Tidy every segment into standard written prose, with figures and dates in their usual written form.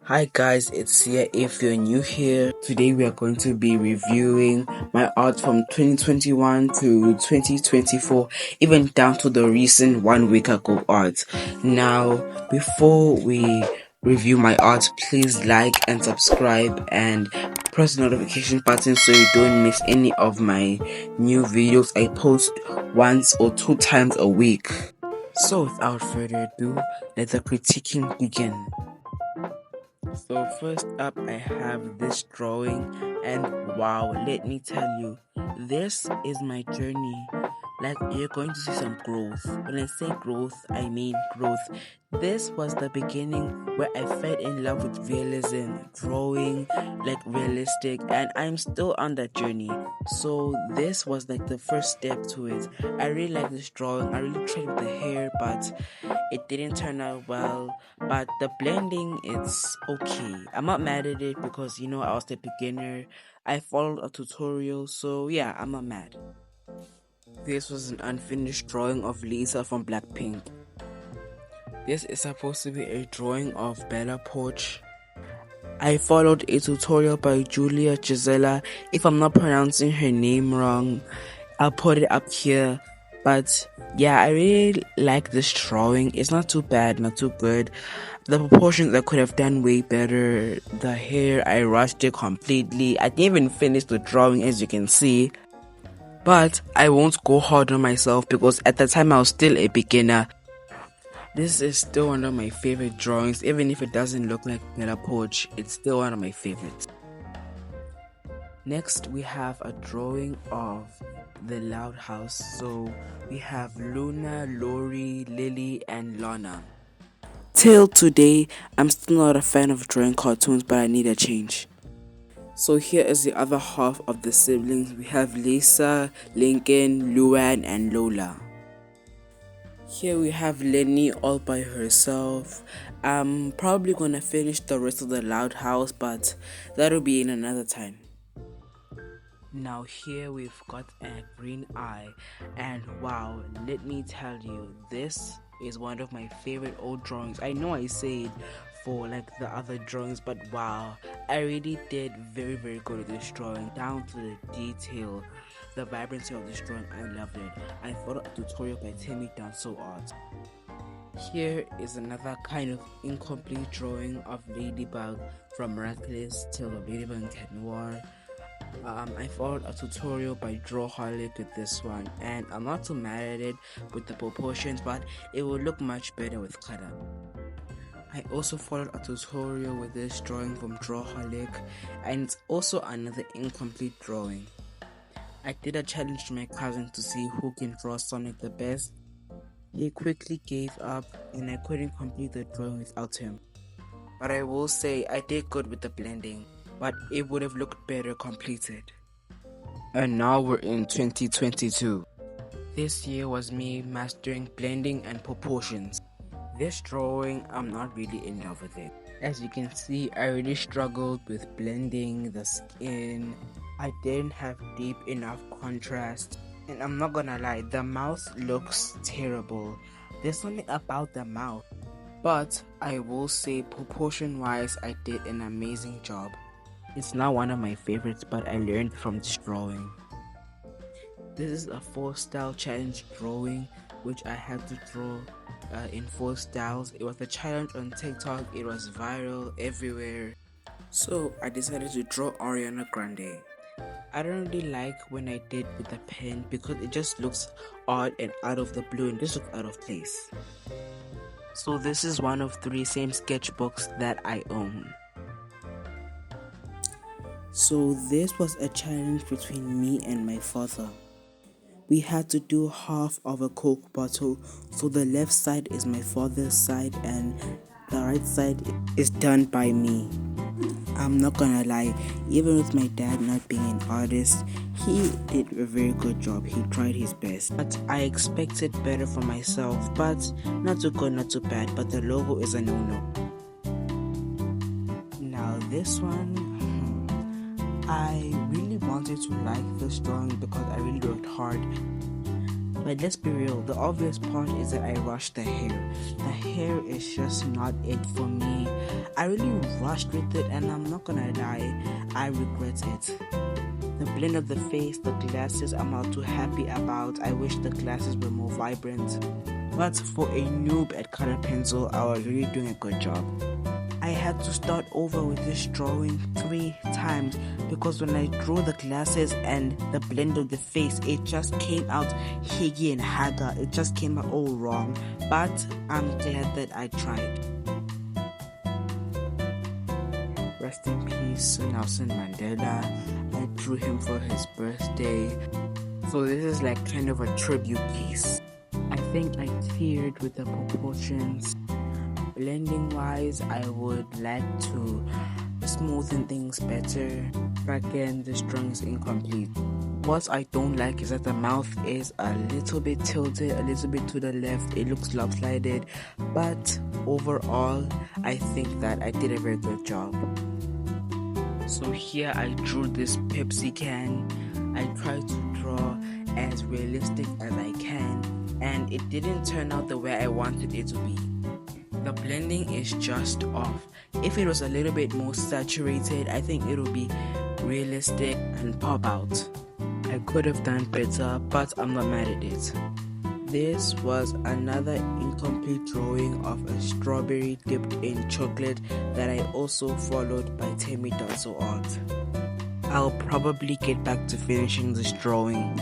Hi guys, it's Sia. If you're new here, today we are going to be reviewing my art from 2021 to 2024, even down to the recent 1 week ago art. Now, before we review my art, please like and subscribe and press the notification button so you don't miss any of my new videos. I post once or 2 times a week. So without further ado, let the critiquing begin. So first up I have this drawing, and wow, let me tell you, this is my journey. Like, you're going to see some growth. When I say growth, I mean growth. This was the beginning where I fell in love with realism, drawing like realistic, and I'm still on that journey. So this was like the first step to it. I really like this drawing. I really tried with the hair, but it didn't turn out well. But the blending, it's okay. I'm not mad at it because I was the beginner. I followed a tutorial, so yeah, I'm not mad. This was an unfinished drawing of Lisa from Blackpink. This is supposed to be a drawing of Bella Poarch. I followed a tutorial by Julia Gisela. If I'm not pronouncing her name wrong, I'll put it up here. But yeah, I really like this drawing. It's not too bad, not too good. The proportions I could have done way better. The hair, I rushed it completely. I didn't even finish the drawing, as you can see. But I won't go hard on myself because at the time I was still a beginner. This is still one of my favorite drawings. Even if it doesn't look like Bella Poarch, it's still one of my favorites. Next, we have a drawing of the Loud House. So we have Luna, Lori, Lily, and Lana. Till today, I'm still not a fan of drawing cartoons, but I need a change. So here is the other half of the siblings. We have Lisa, Lincoln, Luan, and Lola. Here we have Lenny all by herself. I'm probably gonna finish the rest of the Loud House, but that'll be in another time. Now here we've got a green eye, and wow, let me tell you, this is one of my favorite old drawings. I know I say it for like the other drawings, but wow, I really did very good at this drawing, down to the detail, the vibrancy of this drawing. I loved it. I followed a tutorial by Timmy Danso Art. Here is another kind of incomplete drawing of Ladybug, from Miraculous till the Ladybug in Cat Noir. I followed a tutorial by Drawholic with this one, and I'm not too mad at it with the proportions, but it will look much better with color. I also followed a tutorial with this drawing from Drawholic, and it's also another incomplete drawing. I did a challenge to my cousin to see who can draw Sonic the best. He quickly gave up, and I couldn't complete the drawing without him. But I will say I did good with the blending, but it would have looked better completed. And now we're in 2022. This year was me mastering blending and proportions. This drawing, I'm not really in love with it. As you can see, I really struggled with blending the skin. I didn't have deep enough contrast. And I'm not gonna lie, the mouth looks terrible. There's something about the mouth. But I will say, proportion wise, I did an amazing job. It's not one of my favorites, but I learned from this drawing. This is a 4-style challenge drawing, which I had to draw in 4 styles. It was a challenge on TikTok. It was viral everywhere. So I decided to draw Ariana Grande. I don't really like when I did with the pen because it just looks odd and out of the blue, and just looks out of place. So this is one of 3 same sketchbooks that I own. So this was a challenge between me and my father. We had to do half of a Coke bottle, so the left side is my father's side and the right side is done by me. I'm not gonna lie, even with my dad not being an artist, he did a very good job. He tried his best. But I expected better for myself, but not too good, not too bad, but the logo is a no-no. Now this one, I really wanted to like this drawing because I really worked hard. But let's be real, the obvious part is that I rushed the hair. The hair is just not it for me. I really rushed with it, and I'm not gonna lie, I regret it. The blend of the face, the glasses, I'm not too happy about. I wish the glasses were more vibrant. But for a noob at color pencil, I was really doing a good job. I had to start over with this drawing 3 times because when I drew the glasses and the blend of the face, it just came out higgy and haggard. It just came out all wrong. But I'm glad that I tried. Rest in peace, Nelson Mandela. I drew him for his birthday. So this is like kind of a tribute piece. I think I teared with the proportions. Blending wise, I would like to smoothen things better. But again, this drawing is incomplete. What I don't like is that the mouth is a little bit tilted, a little bit to the left. It looks lopsided. But overall, I think that I did a very good job. So here I drew this Pepsi can. I tried to draw as realistic as I can, and it didn't turn out the way I wanted it to be. The blending is just off. If it was a little bit more saturated, I think it would be realistic and pop out. I could have done better, but I'm not mad at it. This was another incomplete drawing of a strawberry dipped in chocolate that I also followed by Temi Dotso art. I'll probably get back to finishing this drawing.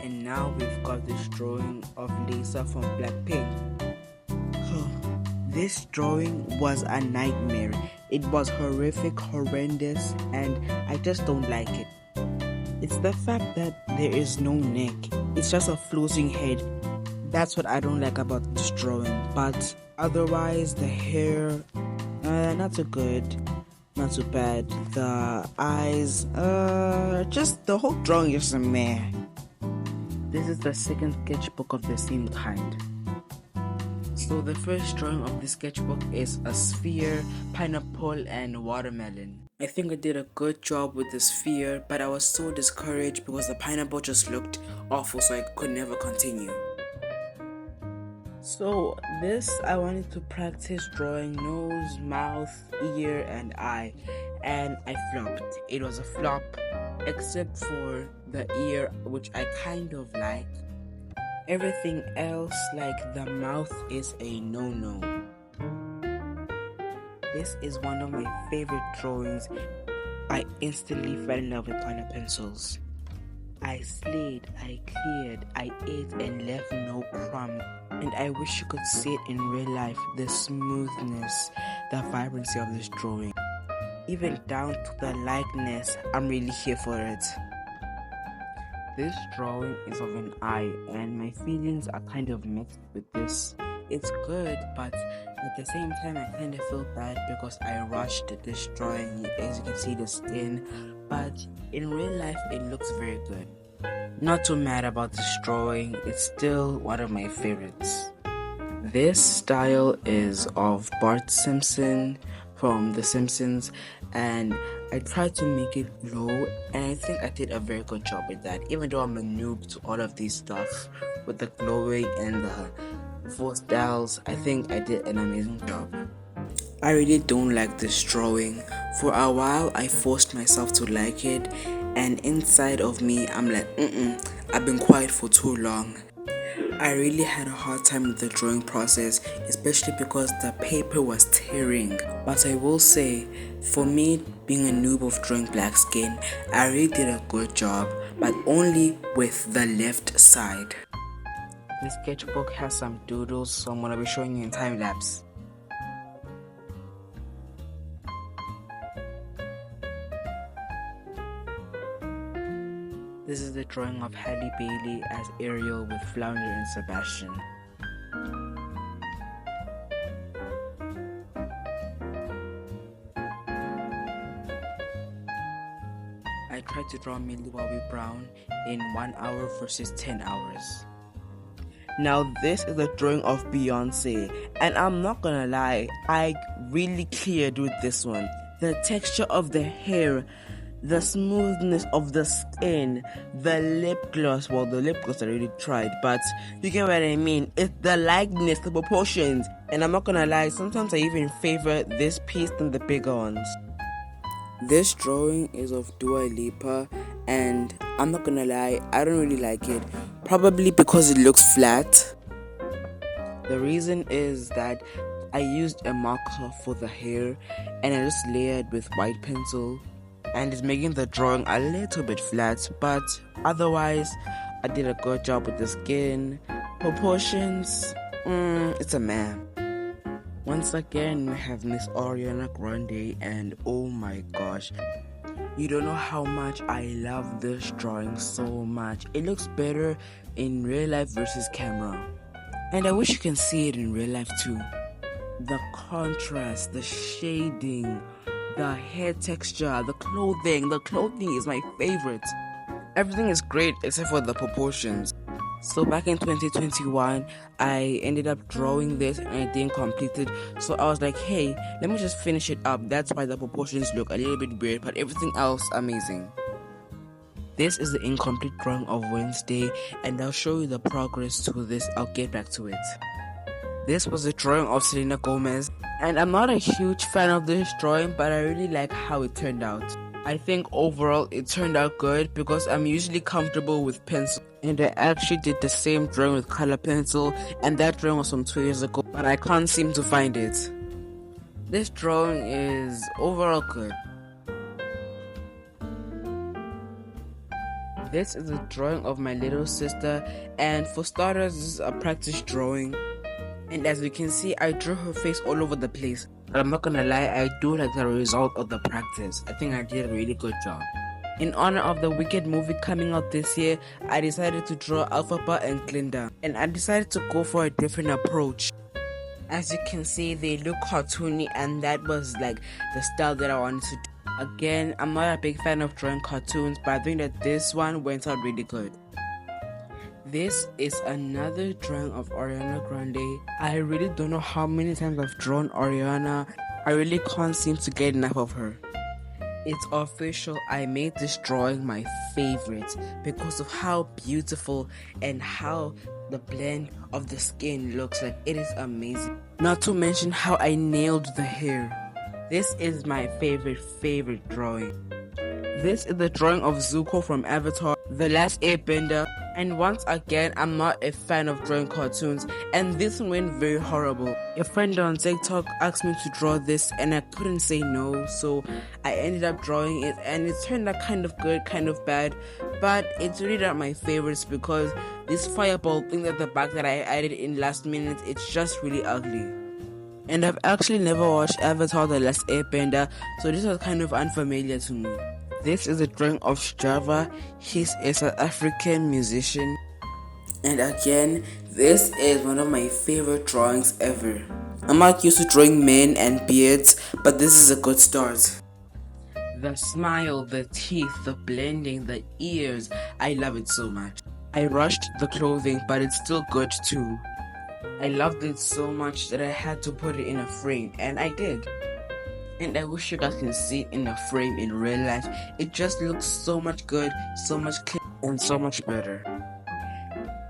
And now we've got this drawing of Lisa from Blackpink. This drawing was a nightmare. It was horrific, horrendous, and I just don't like it. It's the fact that there is no neck. It's just a floating head. That's what I don't like about this drawing. But otherwise, the hair, not so good, not too bad. The eyes, just the whole drawing is a meh. This is the second sketchbook of the same kind. So the first drawing of the sketchbook is a sphere, pineapple, and watermelon. I think I did a good job with the sphere, but I was so discouraged because the pineapple just looked awful, so I could never continue. So this, I wanted to practice drawing nose, mouth, ear, and eye, and I flopped. It was a flop, except for the ear, which I kind of like. Everything else, like the mouth, is a no-no. This is one of my favorite drawings. I instantly fell in love with color pencils. I slayed, I cleared, I ate and left no crumb. And I wish you could see it in real life, the smoothness, the vibrancy of this drawing. Even down to the likeness, I'm really here for it. This drawing is of an eye, and my feelings are kind of mixed with this. It's good, but at the same time I kind of feel bad because I rushed this drawing. As you can see, the skin, but in real life it looks very good. Not too mad about this drawing. It's still one of my favorites. This style is of Bart Simpson from The Simpsons, and I tried to make it glow, and I think I did a very good job with that. Even though I'm a noob to all of these stuff with the glowing and the full styles, I think I did an amazing job. I really don't like this drawing. For a while I forced myself to like it, and inside of me I'm like, I've been quiet for too long. I really had a hard time with the drawing process, especially because the paper was tearing. But I will say, for me being a noob of drawing black skin, I really did a good job, but only with the left side. This sketchbook has some doodles, so I'm going to be showing you in time lapse. This is the drawing of Halle Bailey as Ariel with Flounder and Sebastian. I tried to draw Millie Bobby Brown in 1 hour versus 10 hours. Now this is a drawing of Beyonce, and I'm not gonna lie, I really cleared with this one. The texture of the hair, the smoothness of the skin, the lip gloss. Well, the lip gloss I already tried, but you get what I mean. It's the likeness, the proportions. And I'm not gonna lie, sometimes I even favor this piece than the bigger ones. This drawing is of Dua Lipa, and I'm not gonna lie, I don't really like it. Probably because it looks flat. The reason is that I used a marker for the hair and I just layered with white pencil, and it's making the drawing a little bit flat, but otherwise I did a good job with the skin. Proportions, it's a man. Once again, we have Miss Ariana Grande, and oh my gosh, you don't know how much I love this drawing so much. It looks better in real life versus camera, and I wish you can see it in real life too. The contrast, the shading, the hair texture, the clothing is my favorite. Everything is great except for the proportions. So back in 2021, I ended up drawing this and I didn't complete it. So I was like, hey, let me just finish it up. That's why the proportions look a little bit weird, but everything else amazing. This is the incomplete drawing of Wednesday, and I'll show you the progress to this. I'll get back to it. This was a drawing of Selena Gomez, and I'm not a huge fan of this drawing, but I really like how it turned out. I think overall it turned out good because I'm usually comfortable with pencil, and I actually did the same drawing with color pencil, and that drawing was from 2 years ago, but I can't seem to find it. This drawing is overall good. This is a drawing of my little sister, and for starters, this is a practice drawing. And as you can see, I drew her face all over the place. But I'm not gonna lie, I do like the result of the practice. I think I did a really good job. In honor of the Wicked movie coming out this year, I decided to draw Elphaba and Glinda. And I decided to go for a different approach. As you can see, they look cartoony, and that was like the style that I wanted to do. Again, I'm not a big fan of drawing cartoons, but I think that this one went out really good. This is another drawing of Ariana Grande. I really don't know how many times I've drawn Ariana. I really can't seem to get enough of her. It's official, I made this drawing my favorite because of how beautiful and how the blend of the skin looks like. It is amazing. Not to mention how I nailed the hair. This is my favorite drawing. This is the drawing of Zuko from Avatar, The Last Airbender. And once again, I'm not a fan of drawing cartoons, and this one went very horrible. A friend on TikTok asked me to draw this, and I couldn't say no, so I ended up drawing it, and it turned out kind of good, kind of bad, but it's really not my favorites because this fireball thing at the back that I added in last minute, it's just really ugly. And I've actually never watched Avatar The Last Airbender, so this was kind of unfamiliar to me. This is a drawing of Sjava. He's a South African musician. And again, this is one of my favorite drawings ever. I'm not used to drawing men and beards, but this is a good start. The smile, the teeth, the blending, the ears, I love it so much. I rushed the clothing, but it's still good too. I loved it so much that I had to put it in a frame, and I did. And I wish you guys can see it in a frame in real life. It just looks so much good, so much clean, and so much better.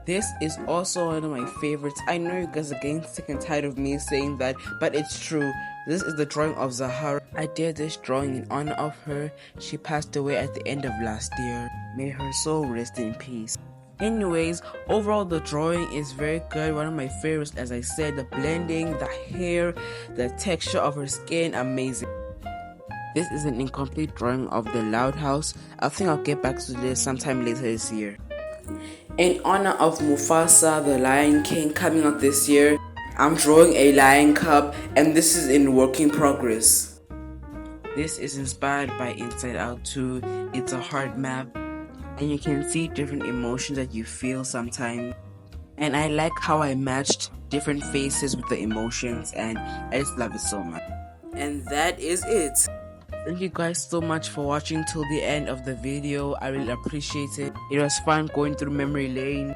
This is also one of my favorites. I know you guys are getting sick and tired of me saying that, but it's true. This is the drawing of Zahara. I did this drawing in honor of her. She passed away at the end of last year. May her soul rest in peace. Anyways, overall the drawing is very good, one of my favorites. As I said, the blending, the hair, the texture of her skin, amazing. This is an incomplete drawing of the Loud House. I think I'll get back to this sometime later this year. In honor of Mufasa, the Lion King, coming out this year, I'm drawing a lion cub, and this is in work in progress. This is inspired by Inside Out 2. It's a heart map, and you can see different emotions that you feel sometimes. And I like how I matched different faces with the emotions, and I just love it so much. And that is it. Thank you guys so much for watching till the end of the video. I really appreciate it. It was fun going through memory lane,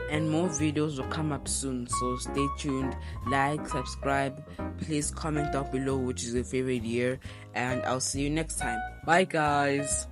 and more videos will come up soon, so stay tuned. Like, subscribe, please comment down below which is your favorite year, and I'll see you next time. Bye guys.